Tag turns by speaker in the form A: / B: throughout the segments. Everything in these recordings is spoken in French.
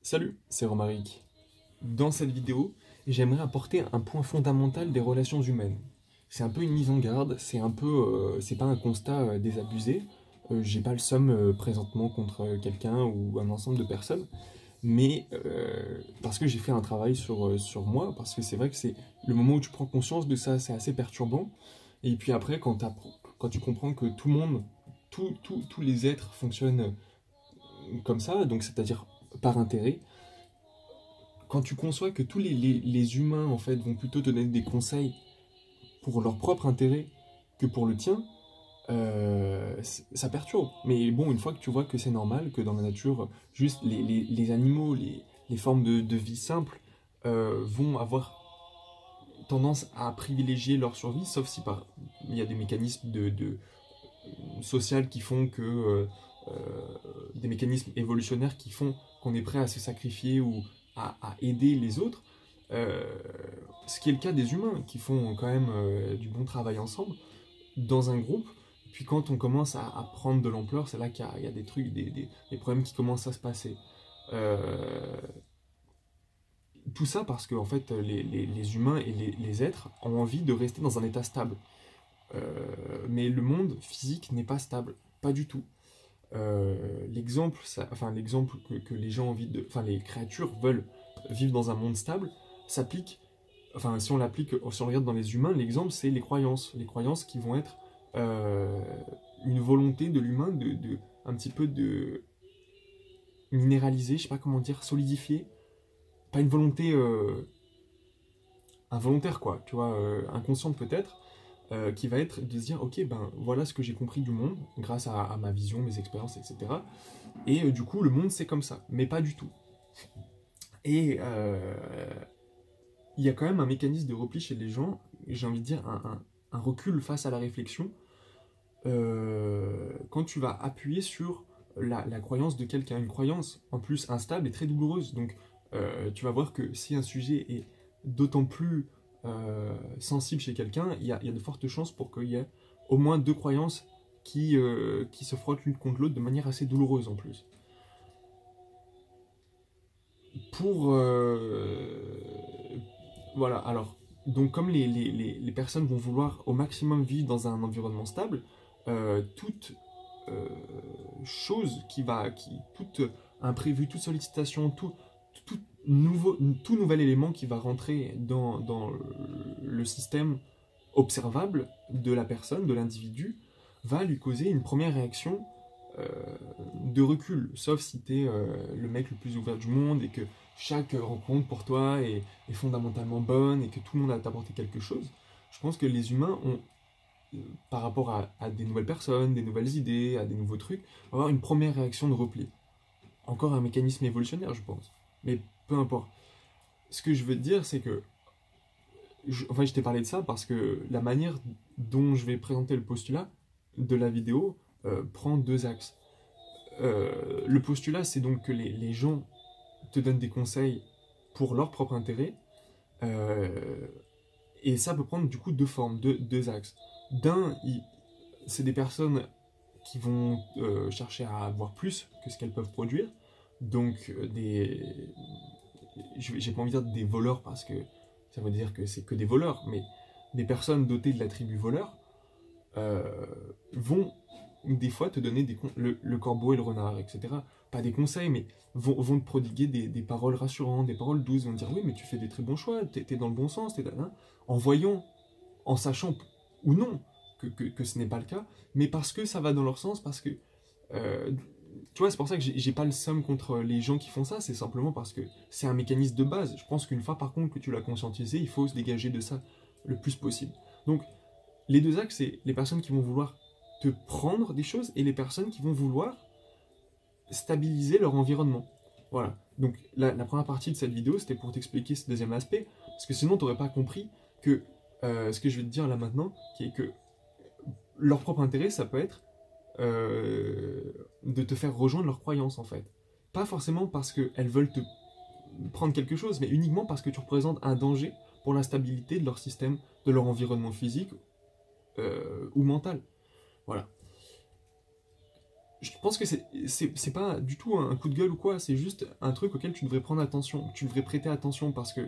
A: Salut, c'est Romaric. Dans cette vidéo, j'aimerais apporter un point fondamental des relations humaines. C'est un peu une mise en garde, c'est pas un constat désabusé. J'ai pas le seum présentement contre quelqu'un ou un ensemble de personnes, mais parce que j'ai fait un travail sur moi, parce que c'est vrai que c'est le moment où tu prends conscience de ça, c'est assez perturbant. Et puis après, quand tu comprends que tout le monde, tous les êtres fonctionnent comme ça, donc c'est-à-dire par intérêt, quand tu conçois que tous les humains en fait vont plutôt te donner des conseils pour leur propre intérêt que pour le tien, ça perturbe. Mais bon, une fois que tu vois que c'est normal, que dans la nature, juste les animaux, les formes de vie simples vont avoir tendance à privilégier leur survie, sauf si il y a des mécanismes social qui font que des mécanismes évolutionnaires qui font qu'on est prêt à se sacrifier ou à aider les autres, euh, ce qui est le cas des humains qui font quand même du bon travail ensemble dans un groupe. Puis quand on commence à prendre de l'ampleur, c'est là qu'il y a des trucs, des problèmes qui commencent à se passer. Euh, Tout ça parce que en fait, les humains et les êtres ont envie de rester dans un état stable. Mais le monde physique n'est pas stable, pas du tout. L'exemple que les gens ont envie de, enfin les créatures veulent vivre dans un monde stable, s'applique, enfin si on l'applique, si on regarde dans les humains, l'exemple c'est les croyances qui vont être une volonté de l'humain de un petit peu de minéraliser, je sais pas comment dire, solidifier, pas une volonté involontaire quoi, tu vois, inconsciente peut-être, qui va être de se dire ok ben voilà ce que j'ai compris du monde grâce à ma vision, mes expériences, etc. Et du coup le monde c'est comme ça, mais pas du tout. Et il y a quand même un mécanisme de repli chez les gens, j'ai envie de dire un recul face à la réflexion, quand tu vas appuyer sur la croyance de quelqu'un, une croyance en plus instable et très douloureuse. Donc tu vas voir que si un sujet est d'autant plus sensible chez quelqu'un, il y a de fortes chances pour qu'il y ait au moins deux croyances qui se frottent l'une contre l'autre de manière assez douloureuse en plus. Pour... voilà, alors, donc comme les personnes vont vouloir au maximum vivre dans un environnement stable, toute euh, tout imprévu, toute sollicitation, tout, tout nouvel élément qui va rentrer dans le système observable de la personne, de l'individu, va lui causer une première réaction euh, de recul, sauf si t'es le mec le plus ouvert du monde et que chaque rencontre pour toi est fondamentalement bonne et que tout le monde a t'apporté quelque chose. Je pense que les humains ont, par rapport à des nouvelles personnes, des nouvelles idées, à des nouveaux trucs, avoir une première réaction de repli. Encore un mécanisme évolutionnaire, je pense. Mais peu importe. Ce que je veux te dire, c'est que enfin, je t'ai parlé de ça parce que la manière dont je vais présenter le postulat de la vidéo prend deux axes. Le postulat, c'est donc que les gens te donnent des conseils pour leur propre intérêt, euh, et ça peut prendre du coup deux formes, deux axes. D'un, c'est des personnes qui vont chercher à avoir plus que ce qu'elles peuvent produire, donc j'ai pas envie de dire des voleurs parce que ça veut dire que c'est que des voleurs, mais des personnes dotées de l'attribut voleur euh, vont des fois te donner le corbeau et le renard, etc. Pas des conseils, mais vont te prodiguer des paroles rassurantes, des paroles douces, vont te dire oui, mais tu fais des très bons choix, t'es dans le bon sens, hein, en voyant, en sachant ou non que ce n'est pas le cas, mais parce que ça va dans leur sens, parce que euh, tu vois, c'est pour ça que j'ai pas le seum contre les gens qui font ça, c'est simplement parce que c'est un mécanisme de base. Je pense qu'une fois par contre que tu l'as conscientisé, il faut se dégager de ça le plus possible. Donc, les deux axes, c'est les personnes qui vont vouloir te prendre des choses et les personnes qui vont vouloir stabiliser leur environnement. Voilà. Donc, la première partie de cette vidéo, c'était pour t'expliquer ce deuxième aspect, parce que sinon, tu n'aurais pas compris que ce que je vais te dire là maintenant, qui est que leur propre intérêt, ça peut être de te faire rejoindre leurs croyances en fait. Pas forcément parce qu'elles veulent te prendre quelque chose, mais uniquement parce que tu représentes un danger pour la stabilité de leur système, de leur environnement physique ou mental. Voilà. je pense que c'est pas du tout un coup de gueule ou quoi, c'est juste un truc auquel tu devrais prendre attention, tu devrais prêter attention parce que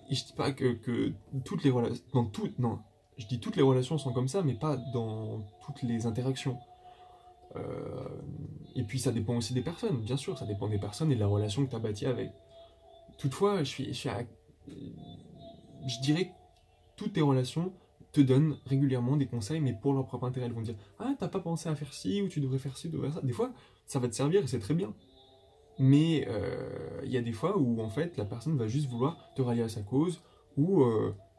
A: et je dis pas que toutes les relations, non, je dis toutes les relations sont comme ça, mais pas dans toutes les interactions. Euh, et puis ça dépend aussi des personnes, bien sûr, ça dépend des personnes et de la relation que tu as bâtie avec. Toutefois, je dirais que toutes tes relations te donnent régulièrement des conseils, mais pour leur propre intérêt. Elles vont dire ah, t'as pas pensé à faire ci, ou tu devrais faire ci, ou tu devrais faire ça. Des fois, ça va te servir et c'est très bien. Mais il y a des fois où en fait la personne va juste vouloir te rallier à sa cause ou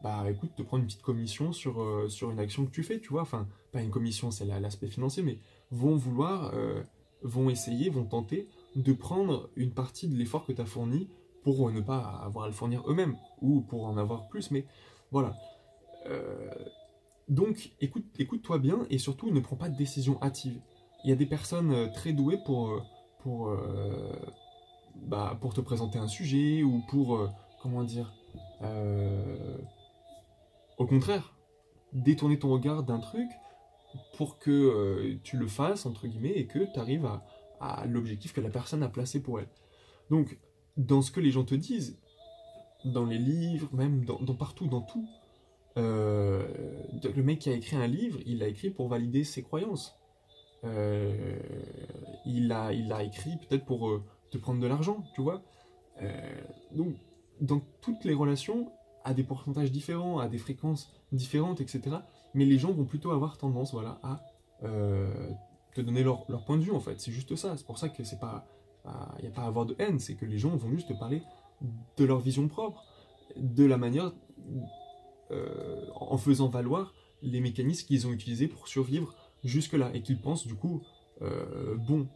A: bah écoute te prendre une petite commission sur une action que tu fais, tu vois. Enfin, pas une commission, c'est l'aspect financier, mais vont vouloir, vont essayer, vont tenter de prendre une partie de l'effort que tu as fourni pour ne pas avoir à le fournir eux-mêmes ou pour en avoir plus. Mais voilà. Euh, donc écoute-toi bien et surtout ne prends pas de décision hâtive. Il y a des personnes très douées pour, pour te présenter un sujet ou pour, comment dire, euh, au contraire, détourner ton regard d'un truc pour que tu le fasses, entre guillemets, et que tu arrives à l'objectif que la personne a placé pour elle. Donc, dans ce que les gens te disent, dans les livres, même dans partout, dans tout, euh, le mec qui a écrit un livre, il l'a écrit pour valider ses croyances. Euh, il l'a écrit peut-être pour te prendre de l'argent, tu vois. Donc, dans toutes les relations, à des pourcentages différents, à des fréquences différentes, etc. Mais les gens vont plutôt avoir tendance, voilà, à te donner leur point de vue, en fait. C'est juste ça. C'est pour ça que c'est pas, il n'y a pas à avoir de haine. C'est que les gens vont juste te parler de leur vision propre, de la manière, en faisant valoir les mécanismes qu'ils ont utilisés pour survivre jusque-là et qu'ils pensent du coup bon.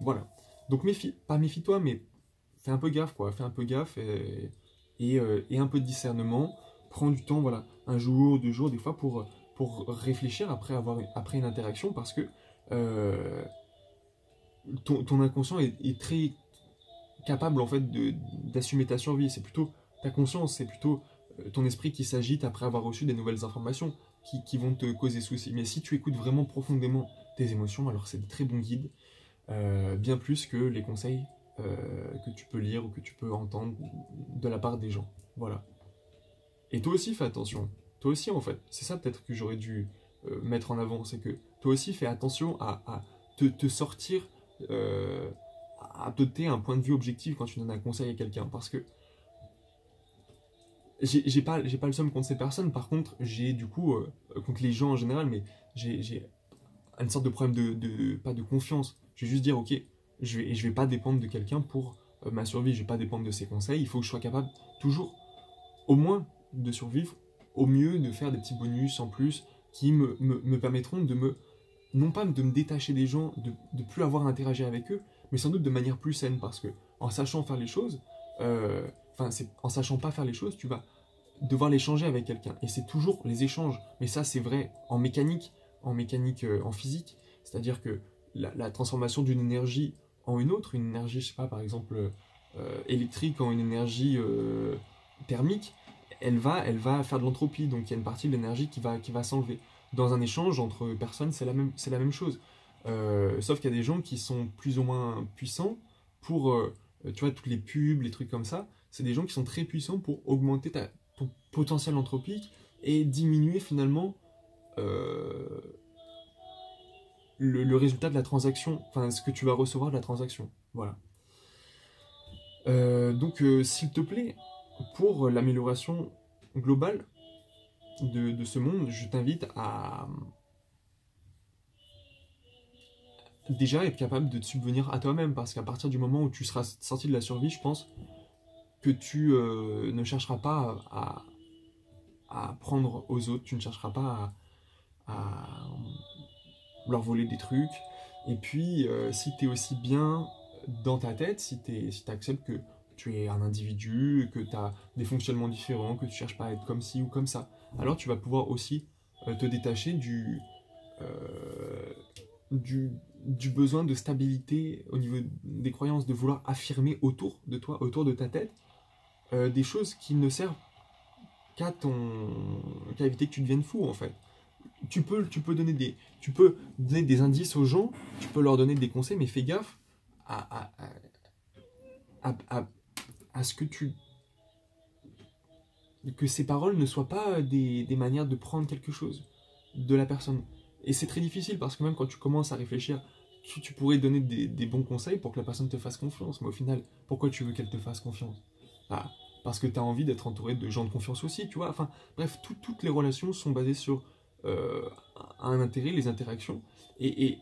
A: Voilà. Donc pas méfie-toi, mais fais un peu gaffe, quoi. Fais un peu gaffe et un peu de discernement. Prends du temps, voilà, un jour, 2 jours, des fois, pour réfléchir après une interaction, parce que euh, ton inconscient est très capable, en fait, d'assumer ta survie. C'est plutôt ta conscience, c'est plutôt ton esprit qui s'agite après avoir reçu des nouvelles informations qui vont te causer souci. Mais si tu écoutes vraiment profondément tes émotions, alors c'est de très bons guides, bien plus que les conseils que tu peux lire ou que tu peux entendre de la part des gens. Voilà. Et toi aussi fais attention. Toi aussi en fait. C'est ça peut-être que j'aurais dû mettre en avant. C'est que toi aussi fais attention à te sortir, euh, à doter un point de vue objectif quand tu donnes un conseil à quelqu'un. Parce que j'ai pas le seum contre ces personnes. Par contre, j'ai du coup, contre les gens en général, mais j'ai une sorte de problème pas de confiance. Je vais juste dire, ok, je vais pas dépendre de quelqu'un pour ma survie, je vais pas dépendre de ses conseils, il faut que je sois capable toujours, au moins, de survivre, au mieux de faire des petits bonus en plus qui me permettront non pas de me détacher des gens, de plus avoir à interagir avec eux, mais sans doute de manière plus saine, parce que en sachant faire les choses, en sachant pas faire les choses, tu vas devoir les changer avec quelqu'un. Et c'est toujours les échanges. Mais ça, c'est vrai en physique. C'est-à-dire que la transformation d'une énergie en une autre, une énergie, je sais pas, par exemple, électrique en une énergie thermique, elle va faire de l'entropie. Donc il y a une partie de l'énergie qui va s'enlever. Dans un échange entre personnes, c'est la même chose. Sauf qu'il y a des gens qui sont plus ou moins puissants pour, tu vois, toutes les pubs, les trucs comme ça, c'est des gens qui sont très puissants pour augmenter ton potentiel anthropique et diminuer finalement euh, le résultat de la transaction, enfin ce que tu vas recevoir de la transaction. Voilà. Donc, s'il te plaît, pour l'amélioration globale de ce monde, je t'invite à déjà être capable de te subvenir à toi-même, parce qu'à partir du moment où tu seras sorti de la survie, je pense que tu ne chercheras pas à prendre aux autres, tu ne chercheras pas à leur voler des trucs. Et puis, si tu es aussi bien dans ta tête, si tu acceptes que tu es un individu, que tu as des fonctionnements différents, que tu cherches pas à être comme ci ou comme ça, alors tu vas pouvoir aussi te détacher euh, du besoin de stabilité au niveau des croyances, de vouloir affirmer autour de toi, autour de ta tête, des choses qui ne servent qu'à éviter que tu deviennes fou en fait. tu peux donner des indices aux gens, tu peux leur donner des conseils, mais fais gaffe à, à, à ce que ces paroles ne soient pas des manières de prendre quelque chose de la personne. Et c'est très difficile parce que même quand tu commences à réfléchir, tu pourrais donner des bons conseils pour que la personne te fasse confiance. Mais au final, pourquoi tu veux qu'elle te fasse confiance? Ah, parce que tu as envie d'être entouré de gens de confiance aussi, tu vois. Enfin, bref, toutes les relations sont basées sur euh, un intérêt, les interactions. Et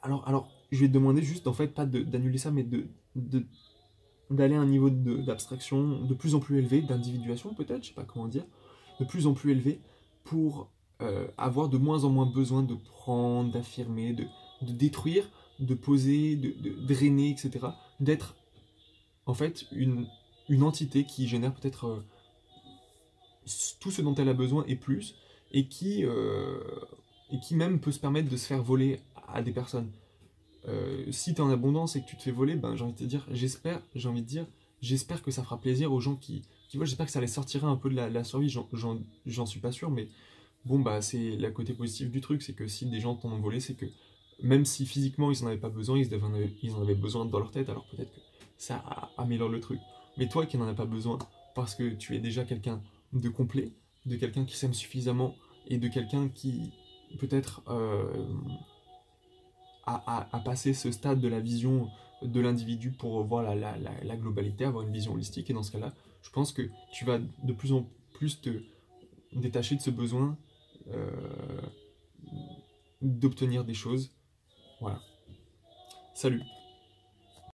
A: alors, je vais te demander juste, en fait, pas d'annuler ça, mais d'aller à un niveau d'abstraction de plus en plus élevé, d'individuation peut-être, je sais pas comment dire, de plus en plus élevé pour avoir de moins en moins besoin de prendre, d'affirmer, de détruire, de poser, de drainer, etc. D'être en fait une entité qui génère peut-être tout ce dont elle a besoin et plus, et et qui même peut se permettre de se faire voler à des personnes. Si tu es en abondance et que tu te fais voler, ben, j'ai envie de te dire, j'espère que ça fera plaisir aux gens qui voient, j'espère que ça les sortira un peu de la survie, j'en suis pas sûr, mais bon, bah, c'est la côté positif du truc, c'est que si des gens t'en ont volé, c'est que même si physiquement ils en avaient pas besoin, ils en avaient besoin dans leur tête, alors peut-être que ça améliore le truc. Mais toi qui n'en as pas besoin, parce que tu es déjà quelqu'un de complet, de quelqu'un qui s'aime suffisamment, et de quelqu'un qui peut-être à passer ce stade de la vision de l'individu pour voir la globalité, avoir une vision holistique. Et dans ce cas-là, je pense que tu vas de plus en plus te détacher de ce besoin euh, d'obtenir des choses. Voilà. Salut.